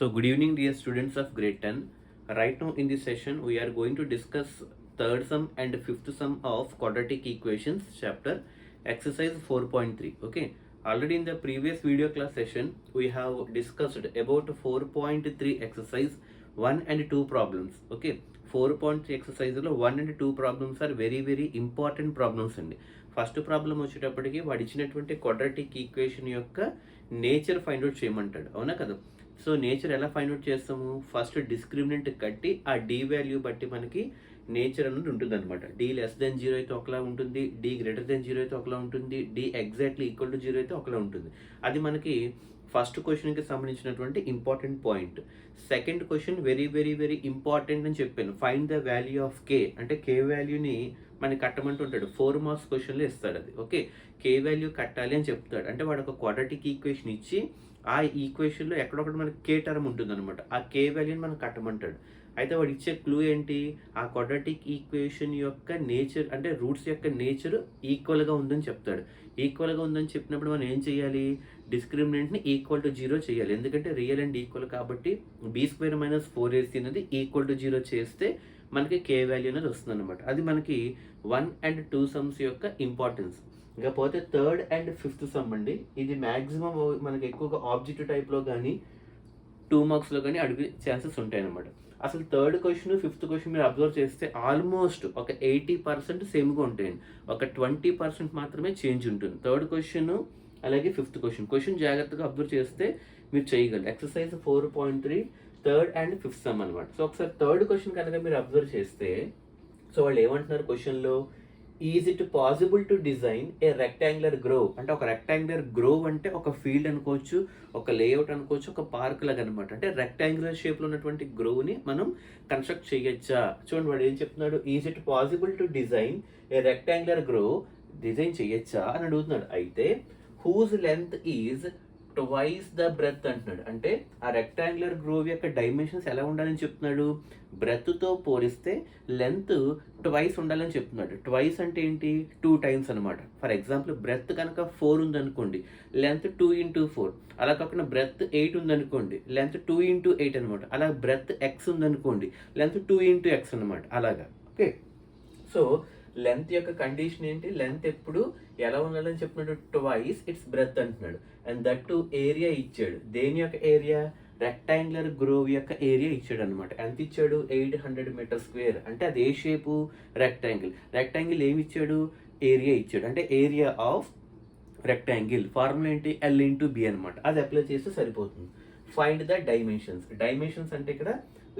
So good evening dear students of grade 10. Right now in this session we are going to discuss third sum and fifth sum of quadratic equations chapter exercise 4.3. Okay, already in the previous video class session we have discussed about 4.3 exercise 1 and 2 problems. Okay, 4.3 exercise లో 1 and 2 problems are very important problems అండి. First problem వచ్చేటప్పటికి వాడు ఇచ్చినటువంటి quadratic equation యొక్క nature find out చేయమంటాడు, అవునా కదా. So nature ఎలా find out చేస్తాము? ఫస్ట్ డిస్క్రిమినెంట్ కట్టి ఆ డి వాల్యూ బట్టి మనకి నేచర్ అనేది ఉంటుంది అనమాట. డి లెస్ దెన్ 0 అయితే ఒకలా ఉంటుంది, డి గ్రేటర్ దెన్ 0 అయితే ఒకలా ఉంటుంది, డి ఎగ్జాక్ట్లీ ఈక్వల్ టు 0 అయితే ఒకలా ఉంటుంది. అది మనకి ఫస్ట్ క్వశ్చన్కి సంబంధించినటువంటి important point. Second question very important అని చెప్పాను. ఫైండ్ ద వాల్యూ ఆఫ్ కే అంటే కే వాల్యూని మనకి కట్టమంటుంటాడు. 4 మార్క్స్ క్వశ్చన్లో ఇస్తాడు అది. ఓకే, కే వాల్యూ కట్టాలి అని చెప్తాడు. అంటే వాడు ఒక క్వాడ్రాటిక్ ఈక్వేషన్ ఇచ్చి ఆ ఈక్వేషన్లో ఎక్కడొకటి మనకి కే టర్మ్ ఉంటుంది అనమాట. ఆ కే వాల్యూని మనం కట్టమంటాడు. అయితే వాడు ఇచ్చే క్లూ ఏంటి? ఆ క్వాడ్రాటిక్ ఈక్వేషన్ యొక్క నేచర్ అంటే రూట్స్ యొక్క నేచర్ ఈక్వల్గా ఉందని చెప్తాడు. ఈక్వల్గా ఉందని చెప్పినప్పుడు మనం ఏం చేయాలి? డిస్క్రిమినెంట్ని ఈక్వల్ టు 0 చేయాలి. ఎందుకంటే రియల్ అండ్ ఈక్వల్ కాబట్టి b² - 4ac అనేది ఈక్వల్ టు 0 చేస్తే మనకి కే వాల్యూ అనేది వస్తుంది అనమాట. అది మనకి 1 and 2 సమ్స్ యొక్క ఇంపార్టెన్స్. ఇకపోతే థర్డ్ అండ్ ఫిఫ్త్ సమ్ అండి. ఇది మ్యాక్సిమం మనకి ఎక్కువగా ఆబ్జెక్టివ్ టైప్లో కానీ 2 మార్క్స్లో కానీ అడిగే ఛాన్సెస్ ఉంటాయి అనమాట. అసలు థర్డ్ క్వశ్చన్ ఫిఫ్త్ క్వశ్చన్ మీరు అబ్జర్వ్ చేస్తే ఆల్మోస్ట్ ఒక 80% సేమ్గా ఉంటాయండి. ఒక 20% మాత్రమే చేంజ్ ఉంటుంది. థర్డ్ క్వశ్చన్ అలాగే ఫిఫ్త్ క్వశ్చన్ జాగ్రత్తగా అబ్జర్వ్ చేస్తే మీరు చేయగలరు. Exercise 4.3 third and fifth sum అనమాట. సో ఒకసారి థర్డ్ క్వశ్చన్ కనుక మీరు అబ్జర్వ్ చేస్తే సో వాళ్ళు ఏమంటున్నారు క్వశ్చన్లో? Is it possible to design a rectangular grove అంటే ఒక రెక్టాంగులర్ గ్రోవ్ అంటే ఒక ఫీల్డ్ అనుకోవచ్చు, ఒక లేఅవుట్ అనుకోవచ్చు, ఒక పార్క్ లాగా అనమాట. అంటే రెక్టాంగులర్ షేప్లో ఉన్నటువంటి గ్రోవ్ని మనం కన్స్ట్రక్ట్ చేయొచ్చా? చూడండి వాడు ఏం చెప్తున్నాడు? Is it possible to design a rectangular grove design చేయొచ్చా అని అడుగుతున్నాడు. అయితే whose length is twice the breadth అంటున్నాడు. అంటే ఆ రెక్టాంగులర్ గ్రోవ్ యొక్క డైమెన్షన్స్ ఎలా ఉండాలని చెప్తున్నాడు? బ్రెత్తో పోలిస్తే లెంత్ ట్వైస్ ఉండాలని చెప్తున్నాడు. ట్వైస్ అంటే ఏంటి? 2 times అనమాట. ఫర్ ఎగ్జాంపుల్ బ్రెత్ కనుక 4 ఉందనుకోండి, లెంత్ 2 × 4. అలా కాకుండా బ్రెత్ 8 ఉందనుకోండి, లెంత్ 2 × 8 అనమాట. అలా బ్రెత్ x ఉందనుకోండి, లెంత్ 2 × x అనమాట. అలాగా. ఓకే, సో లెంత్ యొక్క కండిషన్ ఏంటి? లెంత్ ఎప్పుడు ఎలా ఉండాలని చెప్పినట్టు ట్వైస్ ఇట్స్ బ్రెత్ అంటున్నాడు. అండ్ దట్ టు ఏరియా ఇచ్చాడు. దేని యొక్క ఏరియా? రెక్టాంగులర్ గ్రోవ్ యొక్క ఏరియా ఇచ్చాడు అనమాట. ఎంత ఇచ్చాడు? 800 m². అంటే అది ఏ షేపు? రెక్టాంగిల్ ఏమి ఇచ్చాడు? ఏరియా ఇచ్చాడు. అంటే ఏరియా ఆఫ్ రెక్టాంగిల్ ఫార్ములా ఏంటి? L × B అనమాట. అది అప్లై చేస్తే సరిపోతుంది. ఫైండ్ ద డైమెన్షన్స్ అంటే ఇక్కడ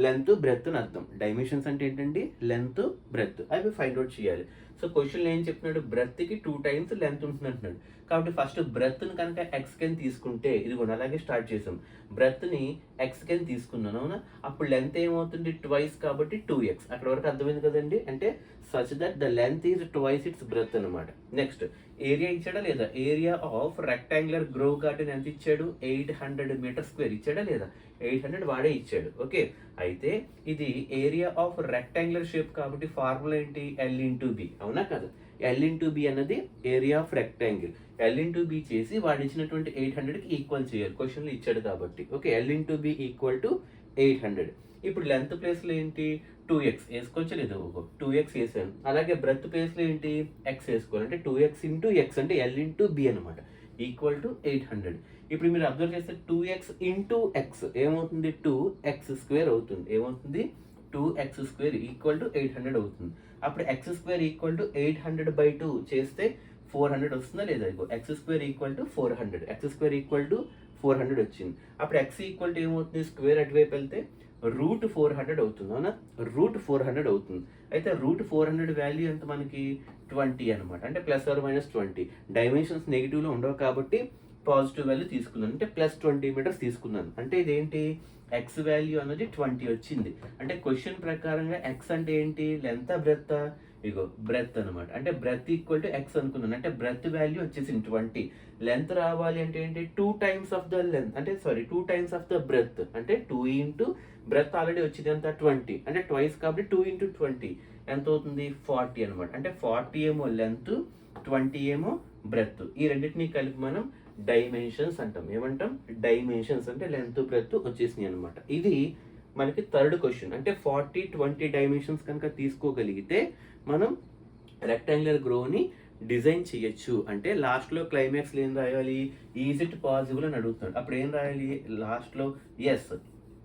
లెంత్ బ్రెత్ అని అర్థం. డైమెన్షన్స్ అంటే ఏంటండి? Length breath. అవి ఫైండ్ అవుట్ చేయాలి. సో క్వశ్చన్ ఏం చెప్తున్నాడు? బ్రెత్కి 2 times లెంత్ ఉంటుంది అంటున్నాడు. కాబట్టి ఫస్ట్ బ్రెత్ని కనుక ఎక్స్ కెన్ తీసుకుంటే, ఇది కూడా అలాగే స్టార్ట్ చేసాం. బ్రెత్ని ఎక్స్ కెన్ తీసుకున్నాను, అవునా? అప్పుడు లెంత్ ఏమవుతుంది? ట్వైస్ కాబట్టి 2x. అక్కడ వరకు అర్థమైంది కదండి. అంటే such that the length is twice its breadth అనమాట. నెక్స్ట్ ఏరియా ఇచ్చాడా లేదా? Area of rectangular grove garden ఎంత ఇచ్చాడు? 800 m² ఇచ్చాడా లేదా? 800 వాడే ఇచ్చాడు. ఓకే, అయితే ఇది ఏరియా ఆఫ్ రెక్టాంగులర్ షేప్ కాబట్టి ఫార్ములా ఏంటి? L × B, అవునా కదా? L × B అన్నది area of rectangle. L × B చేసి వాడు ఇచ్చినటువంటి 800కి ఈక్వల్ చేయాలి. క్వశ్చన్లో ఇచ్చాడు కాబట్టి. Okay, L × B = 800. ఇప్పుడు లెంత్ ప్లేస్లో ఏంటి? 2x వేసుకోవచ్చు లేదా? 2x వేసాను. అలాగే బ్రెత్ ప్లేస్లో ఏంటి? x వేసుకోవాలి. అంటే 2x × x అంటే L × B అనమాట. = 800. ఇప్పుడు మీరు అబ్జర్వ్ చేస్తే 2x × x ఏమవుతుంది? 2x² అవుతుంది. ఏమవుతుంది? 2x² = 800 అవుతుంది. అప్పుడు x² = 800/2 చేస్తే 400 వస్తుందా లేదా? x² = 400. x² = 400 వచ్చింది. అప్పుడు x = ఏమవుతుంది? స్క్వేర్ అటువైపు వెళ్తే √400 అవుతుంది, అవునా? √400 అవుతుంది. అయితే √400 వాల్యూ ఎంత మనకి? 20 అనమాట. అంటే ±20. డైమెన్షన్స్ నెగిటివ్లో ఉండవు కాబట్టి పాజిటివ్ వాల్యూ తీసుకున్నాను. అంటే +20 meters తీసుకున్నాను. అంటే ఇదేంటి? x వాల్యూ అనేది 20 వచ్చింది. అంటే క్వశ్చన్ ప్రకారంగా x అంటే ఏంటి? Length breath? ఇగో బ్రెత్ అనమాట. అంటే బ్రెత్ = x అనుకున్నాను. అంటే బ్రెత్ వాల్యూ వచ్చేసింది 20. లెంత్ రావాలి అంటే ఏంటి? 2 times ఆఫ్ ద లెంత్. అంటే 2 times ఆఫ్ ద బ్రెత్. అంటే 2 × బ్రెత్ ఆల్రెడీ వచ్చింది ఎంత? 20. అంటే ట్వైస్ కాబట్టి 2 × 20 ఎంత అవుతుంది? 40 అనమాట. అంటే 40 ఏమో లెంత్, 20 ఏమో బ్రెత్. ఈ రెండింటినీ కలిపి మనం డైమెన్షన్స్ అంటాం. ఏమంటాం? డైమెన్షన్స్ అంటే లెంత్ బ్రెత్ వచ్చేసినాయి అనమాట. ఇది మనకి థర్డ్ క్వశ్చన్. అంటే 40-20 డైమెన్షన్స్ కనుక తీసుకోగలిగితే మనం రెక్టాంగులర్ గ్రోని డిజైన్ చేయొచ్చు. అంటే లాస్ట్లో క్లైమాక్స్లో ఏం రాయాలి? ఈజ్ ఇట్ పాసిబుల్ అని అడుగుతాడు. అప్పుడు ఏం రాయాలి? లాస్ట్లో ఎస్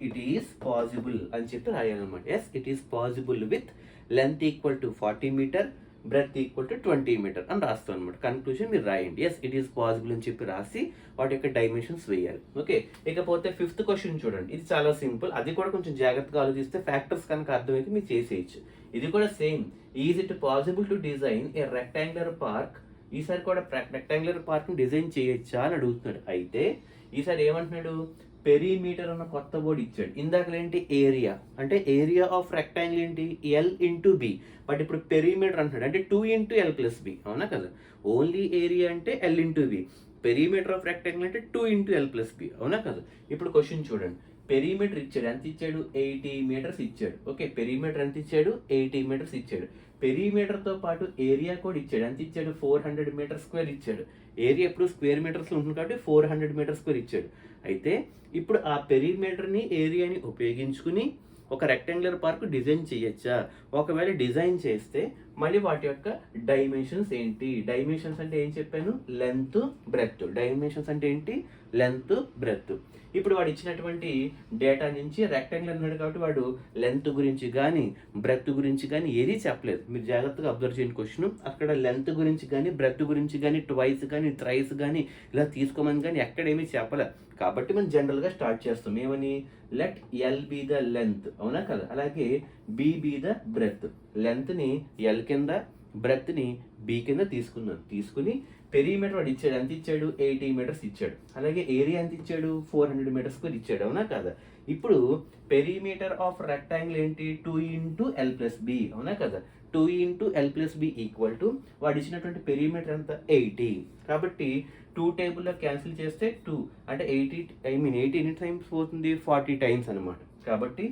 ఇట్ ఈస్ పాసిబుల్ అని చెప్పి రాయాలన్నమాట. Yes it is possible with length equal to 40 metre, breadth equal to 20 metre అని రాస్తాం అనమాట. కన్క్లూజన్ మీరు రాయండి. ఎస్ ఇట్ ఈస్ పాసిబుల్ అని చెప్పి రాసి వాటి యొక్క డైమెన్షన్స్ వేయాలి. ఓకే, ఇకపోతే ఫిఫ్త్ క్వశ్చన్ చూడండి. ఇది చాలా సింపుల్. అది కూడా కొంచెం జాగ్రత్తగా ఆలోచిస్తే ఫ్యాక్టర్స్ కనుక అర్థమైతే మీరు చేసేయచ్చు. ఇది కూడా same. Is it possible to design a rectangular park? ఈసారి కూడా రెక్టాంగులర్ పార్క్ని డిజైన్ చేయొచ్చా అని అడుగుతున్నాడు. అయితే ఈసారి ఏమంటున్నాడు? పెరీమీటర్ అన్న కొత్త బోర్డు ఇచ్చాడు. ఇందాకలేంటి? ఏరియా. అంటే ఏరియా ఆఫ్ రెక్టాంగిల్ ఏంటి? L into B. బట్ ఇప్పుడు పెరీమీటర్ అంటున్నాడు. అంటే 2 ఇంటూ L ప్లస్ బి. అవునా కదా? ఓన్లీ ఏరియా అంటే L into B. Perimeter of rectangle అంటే 2 ఇంటూ L ప్లస్ బి. అవునా కదా? ఇప్పుడు క్వశ్చన్ చూడండి. పెరీమీటర్ ఇచ్చాడు. ఎంత ఇచ్చాడు? 80 మీటర్స్ ఇచ్చాడు. ఓకే, పెరీమీటర్ ఎంత ఇచ్చాడు? 80 మీటర్స్ ఇచ్చాడు. పెరీమీటర్తో పాటు ఏరియా కూడా ఇచ్చాడు. ఎంత ఇచ్చాడు? 400 మీటర్ స్క్వేర్ ఇచ్చాడు. ఏరియా ఎప్పుడు స్క్వేర్ మీటర్స్లో ఉంటుంది కాబట్టి 400 మీటర్ స్క్వేర్ ఇచ్చాడు. అయితే ఇప్పుడు ఆ పెరీమీటర్ని ఏరియాని ఉపయోగించుకుని ఒక రెక్టాంగులర్ పార్క్ డిజైన్ చేయొచ్చా? ఒకవేళ డిజైన్ చేస్తే మళ్ళీ వాటి యొక్క డైమెన్షన్స్ ఏంటి? డైమెన్షన్స్ అంటే ఏం చెప్పాను? Length breath. డైమెన్షన్స్ అంటే ఏంటి? Length breath. ఇప్పుడు వాడు ఇచ్చినటువంటి డేటా నుంచి రెక్టాంగులర్ ఉన్నాడు కాబట్టి వాడు లెంత్ గురించి కానీ బ్రెత్ గురించి కానీ ఏది చెప్పలేదు. మీరు జాగ్రత్తగా అబ్జర్వ్ చేయండి క్వశ్చన్. అక్కడ లెంత్ గురించి కానీ బ్రెత్ గురించి కానీ ట్వైస్ కానీ థ్రైస్ కానీ ఇలా తీసుకోమని కానీ ఎక్కడేమీ చెప్పలేదు. కాబట్టి మనం జనరల్గా స్టార్ట్ చేస్తాం. ఏమని? Let L be the length. అవునా కదా? అలాగే బి బీ ద బ్రెత్. లెంత్ని ఎల్ కింద, బ్రెత్ని బి కింద తీసుకుని పెరీమీటర్ వాడు ఇచ్చాడు. ఎంత ఇచ్చాడు? 80 మీటర్స్ ఇచ్చాడు. అలాగే ఏరియా ఎంత ఇచ్చాడు? 400 మీటర్స్ స్క్వేర్ ఇచ్చాడు. అవునా కదా? ఇప్పుడు పెరీమీటర్ ఆఫ్ రెక్టాంగిల్ ఏంటి? 2 ఇంటూ ఎల్ ప్లస్ బి. అవునా కదా? 2 into L plus B equal to వాడు ఇచ్చినటువంటి పెరీమీటర్ ఎంత? 80. కాబట్టి 2 టేబుల్లో క్యాన్సిల్ చేస్తే 2 అంటే 80 టైమ్స్ పోతుంది, 40 టైమ్స్ అనమాట. కాబట్టి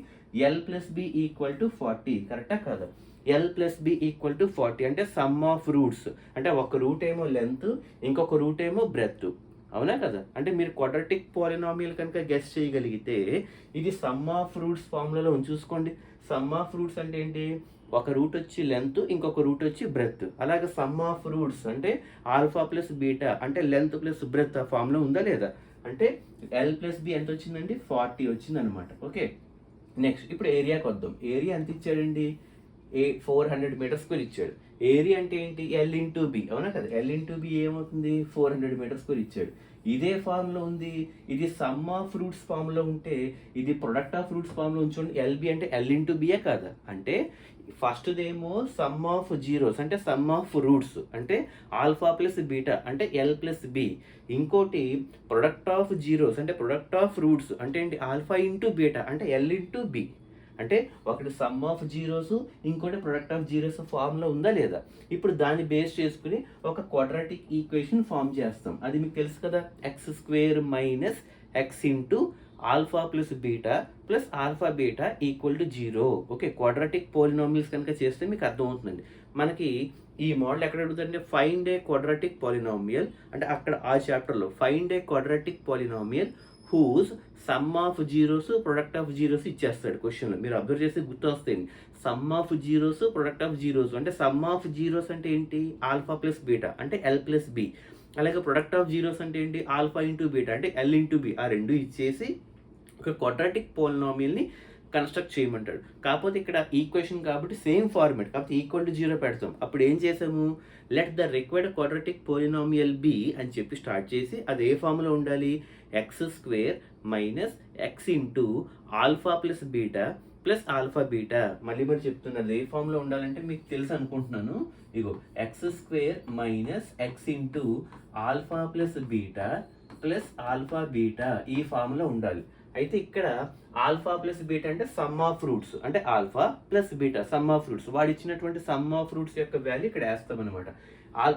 L plus B equal to 40. కరెక్టా కాదా? L plus B equal to 40 అంటే సమ్ ఆఫ్ రూట్స్. అంటే ఒక రూట్ ఏమో లెంత్, ఇంకొక రూట్ ఏమో బ్రెత్. అవునా కదా? అంటే మీరు క్వాడ్రాటిక్ పాలినామియల్ కనుక గెస్ చేయగలిగితే ఇది సమ్ ఆఫ్ రూట్స్ ఫార్ములాలో చూసుకోండి. సమ్ ఆఫ్ రూట్స్ అంటే ఏంటి? ఒక రూట్ వచ్చి లెంత్, ఇంకొక రూట్ వచ్చి బ్రెత్. అలాగే సమ్ ఆఫ్ రూట్స్ అంటే ఆల్ఫా ప్లస్ బీటా అంటే లెంత్ ప్లస్ బ్రెత్. ఆ ఫార్ములా ఉందా లేదా? అంటే ఎల్ ప్లస్ బి ఎంత వచ్చిందండి? 40 వచ్చింది అనమాట. ఓకే, నెక్స్ట్ ఇప్పుడు ఏరియాకి వద్దాం. ఏరియా ఎంత ఇచ్చాడండి? 400 మీటర్ స్క్వేర్ ఇచ్చాడు. ఏరియా అంటే ఏంటి? L into B. అవునా కదా? ఎల్ ఇంటూ బి ఏమవుతుంది? 400 మీటర్ స్క్వేర్ ఇచ్చాడు. ఇదే ఫార్ములా ఉంది. ఇది సమ్ ఆఫ్ రూట్స్ ఫార్ములా ఉంటే ఇది ప్రొడక్ట్ ఆఫ్ రూట్స్ ఫార్ములా ఉంచుకోండి. ఎల్బి అంటే ఎల్ ఇంటూ బియే కాదా? అంటే ఫస్ట్దేమో సమ్ ఆఫ్ జీరోస్ అంటే సమ్ ఆఫ్ రూట్స్ అంటే ఆల్ఫా ప్లస్ బీటా అంటే ఎల్ ప్లస్ బి. ఇంకోటి ప్రొడక్ట్ ఆఫ్ జీరోస్ అంటే ప్రొడక్ట్ ఆఫ్ రూట్స్ అంటే ఏంటి? ఆల్ఫా ఇంటూ బీటా అంటే ఎల్ ఇంటూ బి. అంటే ఒకటి సమ్ ఆఫ్ జీరోస్, ఇంకోటి ప్రొడక్ట్ ఆఫ్ జీరోస్ ఫార్ములా ఉందా లేదా? ఇప్పుడు దాన్ని బేస్ చేసుకుని ఒక క్వాడ్రాటిక్ ఈక్వేషన్ ఫామ్ చేస్తాం. అది మీకు తెలుసు కదా? X square minus X into alpha plus beta plus alpha beta equal to 0. Okay, quadratic polynomials కనుక చేస్తే మీకు అర్థమవుతుందండి. మనకి ఈ మోడల్ ఎక్కడ అడుగుతుందంటే ఫైండ్ ఏ క్వాడ్రాటిక్ పాలినామియల్ అంటే అక్కడ ఆ చాప్టర్లో find a quadratic polynomial whose sum of zeros product of zeros ఇచ్చేస్తాడు క్వశ్చన్లో. మీరు అబ్జర్వ్ చేస్తే గుర్తు వస్తాయి. Sum of zeros product of zeros అంటే సమ్ ఆఫ్ జీరోస్ అంటే ఏంటి? ఆల్ఫా ప్లస్ బీటా అంటే ఎల్ ప్లస్ బి. అలాగే ప్రొడక్ట్ ఆఫ్ జీరోస్ అంటే ఏంటి? ఆల్ఫా ఇంటూ బీటా అంటే ఎల్ ఇంటూ బి. ఆ రెండు ఇచ్చేసి ఒక క్వాడ్రాటిక్ పోలినామియల్ని కన్స్ట్రక్ట్ చేయమంటాడు. కాకపోతే ఇక్కడ ఈక్వేషన్ కాబట్టి సేమ్ ఫార్మేట్ కాకపోతే ఈక్వల్ టు 0 పెడతాం. అప్పుడు ఏం చేసాము? Let the required quadratic polynomial be అని చెప్పి స్టార్ట్ చేసి అది ఏ ఫామ్లో ఉండాలి? X square minus X into alpha plus beta plus alpha beta. మళ్ళీ మరి చెప్తున్నది ఏ ఫామ్లో ఉండాలంటే మీకు తెలుసు అనుకుంటున్నాను. ఇగో X square minus X into alpha plus beta plus alpha beta ఈ ఫామ్లో ఉండాలి. అయితే ఇక్కడ ఆల్ఫా ప్లస్ బీటా అంటే సమ్ ఆఫ్ రూట్స్ అంటే alpha plus beta some of roots. వాడు ఇచ్చినటువంటి సమ్ ఆఫ్ రూట్స్ యొక్క వాల్యూ ఇక్కడ వేస్తాం అనమాట.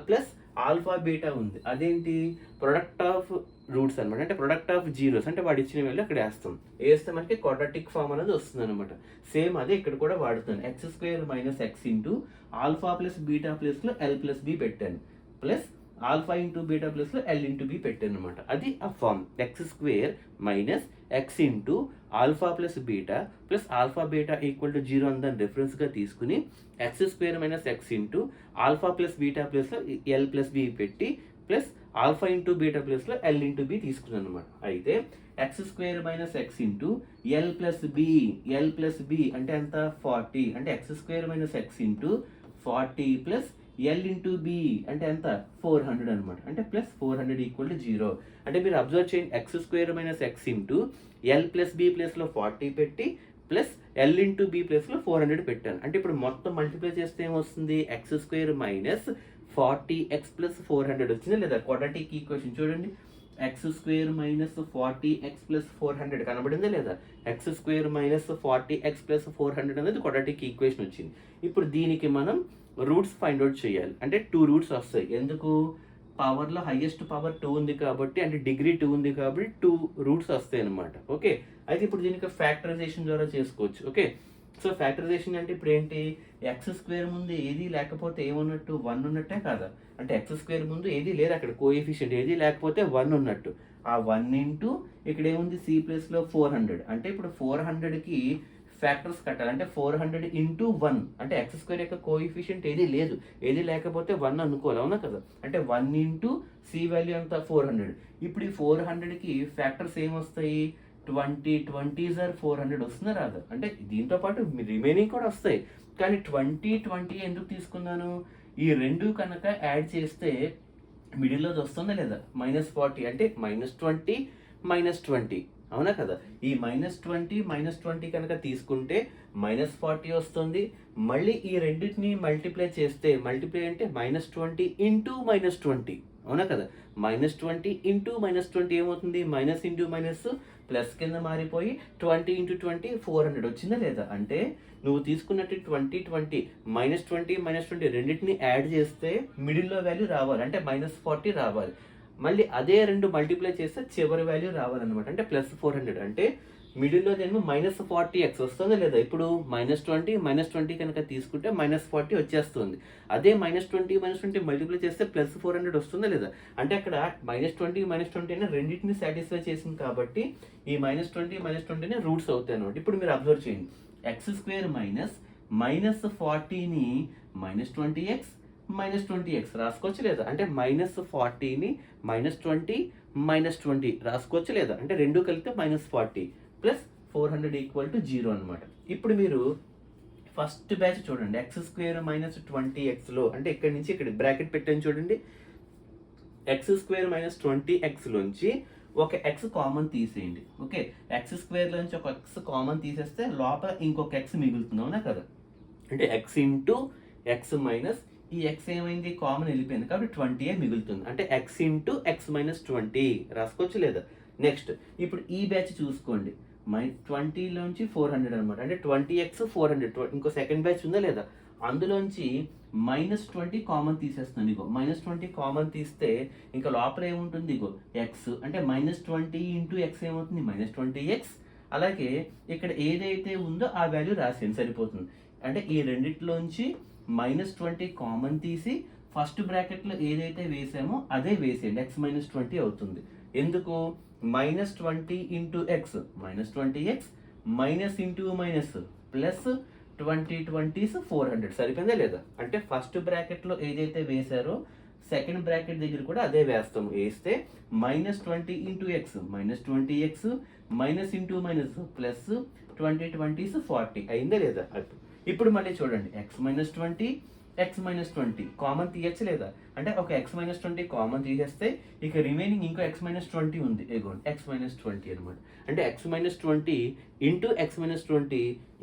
ప్లస్ ఆల్ఫా బీటా ఉంది, అదేంటి? ప్రొడక్ట్ ఆఫ్ రూట్స్ అనమాట. అంటే ప్రొడక్ట్ ఆఫ్ జీరోస్ అంటే వాడు ఇచ్చిన వాల్యూ అక్కడ వేస్తే మనకి క్వాడ్రాటిక్ ఫామ్ అనేది వస్తుంది అనమాట. సేమ్ అదే ఇక్కడ కూడా వాడుతాను. X square minus X into alpha plus beta ప్లస్లో ఎల్ ప్లస్ బి పెట్టాను ప్లస్ ఆల్ఫా ఇంటూ బీటా ప్లస్లో ఎల్ ఇంటూ బి పెట్టాను అనమాట. అది ఆ form x square minus X into alpha plus beta plus alpha beta equal to 0 అని దాన్ని రెఫరెన్స్గా తీసుకుని x square minus X into alpha plus beta ప్లస్లో ఎల్ ప్లస్ బి పెట్టి ప్లస్ ఆల్ఫా ఇంటూ బీటా ప్లస్లో ఎల్ ఇంటూ బి తీసుకున్నాను అనమాట. అయితే x square minus X into L plus B అంటే ఎంత 40 అంటే x square minus X into 40 plus L into B అంటే ఎంత 400 అనమాట. అంటే ప్లస్ 400 ఈక్వల్ టు 0. అంటే మీరు అబ్జర్వ్ చేయండి, x square minus X into L plus B ప్లస్లో 40 పెట్టి ప్లస్ ఎల్ ఇంటూ బి ప్లస్లో 400 పెట్టాను. అంటే ఇప్పుడు మొత్తం మల్టిప్లై చేస్తే ఏమొస్తుంది, X square minus 40x plus 400 వచ్చింది లేదా? క్వాడ్రాటిక్ ఈక్వేషన్ చూడండి, X square minus 40x plus 400 కనబడిందా లేదా? X square minus 40x plus 400 అనేది క్వాడ్రాటిక్ ఈక్వేషన్ వచ్చింది. ఇప్పుడు దీనికి మనం రూట్స్ ఫైండ్ అవుట్ చేయాలి. అంటే 2 రూట్స్ వస్తాయి. ఎందుకు? పవర్లో హైయెస్ట్ పవర్ 2 ఉంది కాబట్టి, అంటే డిగ్రీ 2 ఉంది కాబట్టి 2 రూట్స్ వస్తాయి అనమాట. ఓకే, అయితే ఇప్పుడు దీనికి ఫ్యాక్టరైజేషన్ ద్వారా చేసుకోవచ్చు. ఓకే, సో ఫ్యాక్టరైజేషన్ అంటే ఇప్పుడు ఏంటి, ఎక్స్ స్క్వేర్ ముందు ఏది లేకపోతే ఏమున్నట్టు 1 ఉన్నట్టే కాదా? అంటే ఎక్స్ స్క్వేర్ ముందు ఏది లేదు, అక్కడ కోఎఫిషియంట్ ఏది లేకపోతే 1 ఉన్నట్టు. ఆ 1 ఇంటూ ఇక్కడ ఏముంది సి ప్లస్లో 400. అంటే ఇప్పుడు 400కి ఫ్యాక్టర్స్ కట్టాలి. అంటే 400 ఇంటూ 1 అంటే ఎక్స్ స్క్వేర్ యొక్క కోఎఫిషియంట్ ఏది లేదు, ఏది లేకపోతే 1 అనుకోవాలి, అవునా కదా? అంటే 1 ఇంటూ సి వాల్యూ అంతా 400. ఇప్పుడు ఈ 400కి ఫ్యాక్టర్స్ ఏమొస్తాయి, 20 ఆర్ 400 వస్తుందా రాదా? అంటే దీంతో పాటు రిమైనింగ్ కూడా వస్తాయి, కానీ 20 ఎందుకు తీసుకున్నాను, ఈ రెండు కనుక యాడ్ చేస్తే మిడిల్లోది వస్తుందా లేదా, -40 అంటే -20 అవునా కదా? ఈ -20 కనుక తీసుకుంటే -40 వస్తుంది. మళ్ళీ ఈ రెండింటిని మల్టిప్లై చేస్తే, మల్టిప్లై అంటే -20 ఇంటూ -20 అవునా కదా? -20 ఇంటూ -20 ఏమవుతుంది, మైనస్ ఇంటూ మైనస్ ప్లస్ కింద మారిపోయి 20 ఇంటూ 20 400 వచ్చిందా లేదా? అంటే నువ్వు తీసుకున్నట్టు 20 -20 రెండింటిని యాడ్ చేస్తే మిడిల్లో వాల్యూ రావాలి, అంటే -40 రావాలి. మళ్ళీ అదే రెండు మల్టిప్లై చేస్తే చివరి వాల్యూ రావాలన్నమాట, అంటే +400. అంటే మిడిల్లో ఏమో -40x వస్తుందా లేదా? ఇప్పుడు -20 కనుక తీసుకుంటే -40 వచ్చేస్తుంది. అదే -20 మల్టిప్లై చేస్తే +400 వస్తుందా లేదా? అంటే అక్కడ -20 అయినా రెండింటిని సాటిస్ఫై చేసింది కాబట్టి ఈ -20 రూట్స్ అవుతాయి అనమాట. ఇప్పుడు మీరు అబ్జర్వ్ చేయండి, ఎక్స్ స్క్వేర్ -40ని -20x రాసుకోవచ్చు లేదా? అంటే -40ని -20 రాసుకోవచ్చు లేదా? అంటే రెండు కలిపితే -40 ప్లస్ 400 ఈక్వల్ టు 0 అనమాట. ఇప్పుడు మీరు ఫస్ట్ బ్యాచ్ చూడండి, ఎక్స్ స్క్వేర్ -20xలో అంటే ఇక్కడ నుంచి ఇక్కడ బ్రాకెట్ పెట్టాను చూడండి, ఎక్స్ స్క్వేర్ -20xలోంచి ఒక ఎక్స్ కామన్ తీసేయండి. ఓకే, ఎక్స్ స్క్వేర్లోంచి ఒక ఎక్స్ కామన్ తీసేస్తే లోపల ఇంకొక ఎక్స్ మిగులుతుంది, అవునా కదా? అంటే ఎక్స్ ఇంటూ ఎక్స్ మైనస్ ఈ ఎక్స్ ఏమైంది, కామన్ వెళ్ళిపోయింది కాబట్టి 20 మిగులుతుంది. అంటే ఎక్స్ ఇంటూ ఎక్స్ -20 రాసుకోవచ్చు లేదా? నెక్స్ట్ ఇప్పుడు ఈ బ్యాచ్ చూసుకోండి, 20లోంచి 400 అనమాట, అంటే 20x 400. ఇంకో సెకండ్ బ్యాచ్ ఉందా లేదా? అందులోంచి -20 కామన్ తీసేస్తుంది. ఇగో -20 కామన్ తీస్తే ఇంకా లోపల ఏముంటుంది, ఇగో ఎక్స్ అంటే -20 ఇంటూ ఎక్స్ ఏమవుతుంది, -20x. అలాగే ఇక్కడ ఏదైతే ఉందో ఆ వాల్యూ రాసేయండి సరిపోతుంది. అంటే ఈ రెండిట్లోంచి -20 కామన్ తీసి ఫస్ట్ బ్రాకెట్లో ఏదైతే వేసామో అదే వేసేయండి, x -20 అవుతుంది. ఎందుకు, -20 into X -20x minus into minus plus 20 400 సరిపోయిందా లేదా? అంటే ఫస్ట్ బ్రాకెట్లో ఏదైతే వేసారో సెకండ్ బ్రాకెట్ దగ్గర కూడా అదే వేస్తాము. వేస్తే -20 into X -20x minus into minus plus 20 40 అయిందా లేదా? ఇప్పుడు మళ్ళీ చూడండి, x -20 కామన్ తీయచ్చు లేదా? అంటే ఒక x -20 కామన్ తీసేస్తే ఇక రిమైనింగ్ ఇంకో x -20 ఉంది, ఎగోండి x -20 అనమాట. అంటే x -20 into x -20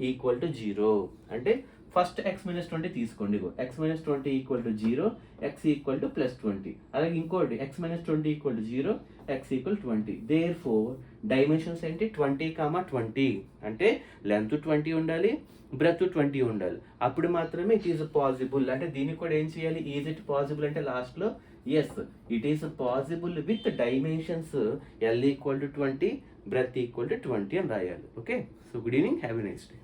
equal to 0. అంటే ఫస్ట్ x -20 తీసుకోండి, x -20 equal to 0, x equal to +20. అలాగే ఇంకోటి x -20 equal to 0, x equal 20. Their four dimensions ఏంటి, 20, అంటే లెంత్ 20 ఉండాలి, బ్రెత్ 20 ఉండాలి. అప్పుడు మాత్రమే ఇట్ ఈస్ పాసిబుల్. అంటే దీనికి కూడా ఏం చేయాలి, ఈజ్ ఇట్ పాసిబుల్ అంటే లాస్ట్లో yes it is possible with dimensions L equal to 20, breadth equal to 20 అని రాయాలి. Okay, so good evening, have a nice day.